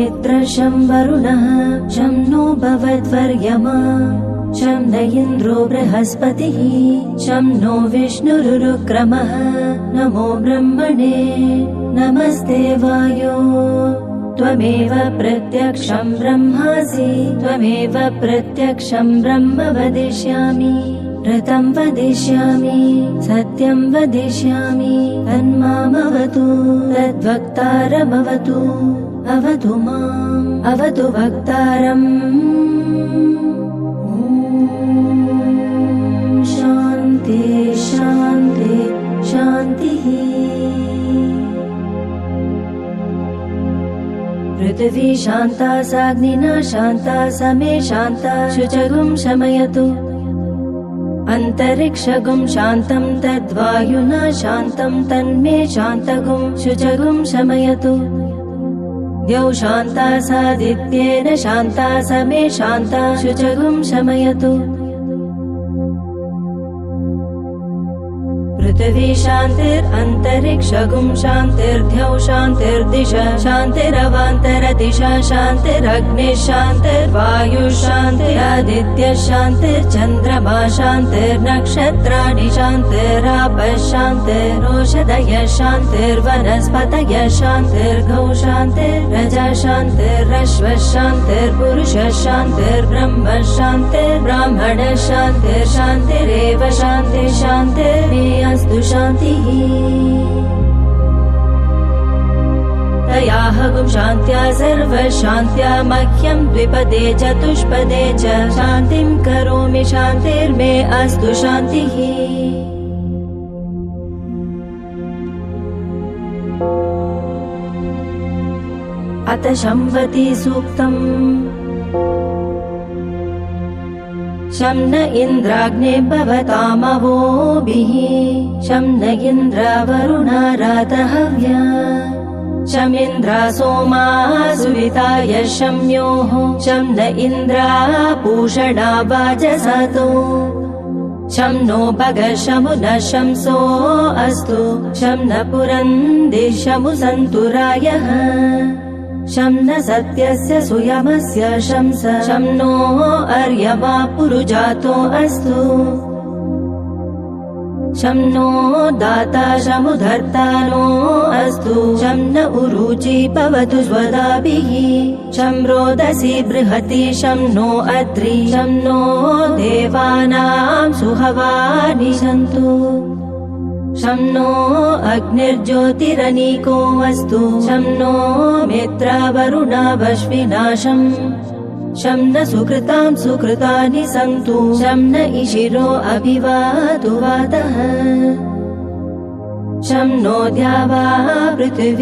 मित्रः शं वरुणः शं नो भवद्वर्यमा शं न इन्द्रो बृहस्पतिः शं नो विष्णुरुक्रमः नमो ब्रह्मणे नमस्ते वायो त्वमेव प्रत्यक्षं ब्रह्मासि त्वमेव प्रत्यक्षं ब्रह्म वदिष्यामि ऋतं वदिष्यामि सत्यं वदिष्यामि तन्मामवतु तद्वक्तारमवतु अवतु माम् अवतु वक्तारम् शान्ति शान्ति शान्तिः पृथिवी शान्ता साग्निना शान्ता समे शान्ता शुचगुं शमयतु अन्तरिक्षगुं शान्तं तद्वायुना शान्तं तन्मे शान्तगुं शुचगुं शमयतु द्यौ शान्ता सादित्येन शान्ता समे शान्ता शुचगुं शमयतु पृथिवी शान्तिरन्तरिक्षगुं शान्तिर्द्यौ शान्तिर्दिश शान्तिरवान्तरदिशा शान्तिरग्निः शान्तिर्वायुः शान्तिरादित्यः शान्तिर्चन्द्रमा शान्तिर्नक्षत्राणि शान्तिरापः शान्तिरोषधयः शान्तिर्वनस्पतयः शान्तिर्गौ शान्तिरजः शान्तिरश्वः शान्तिर्पुरुषः शान्तिर्ब्रह्म शान्तिर्ब्राह्मणः शान्तिर्शान्तिरेव शान्तिः शान्तिर्मे अस्तु शान्तिः तयाहगुं शान्त्या सर्वशान्त्या मह्यं द्विपदे चतुष्पदे च शान्तिं करोमि शान्तिर्मे अस्तु शान्तिः अथ शंवती सूक्तम् शं न इन्द्राग्ने भवतामवोभिः शं न इन्द्रावरुणा रातहव्या शमिन्द्रा सोमा सुविताय शम्योः शं न इन्द्रा पूषणा वाजसातो शं नो भगः शमुनः शंसो अस्तु शं न पुरन्दिशमु सन्तु रायः शं न सत्यस्य सुयमस्य शंस शं नो अर्यमा पुरुजातो अस्तु शं नो दाता शमुधर्ता नो अस्तु शं न उरूची भवतु स्वदाभिः शं रोदसी बृहति शं नो अद्रि शं नो देवानां सुहवानि सन्तु शं नो अग्निर्ज्योतिरनीको अस्तु शं नो मित्रावरुणावश्विनाशम् शं न सुकृतां सुकृतानि सन्तु शं न इशिरो अभिवातु वातः शं नो द्यावा पृथिवी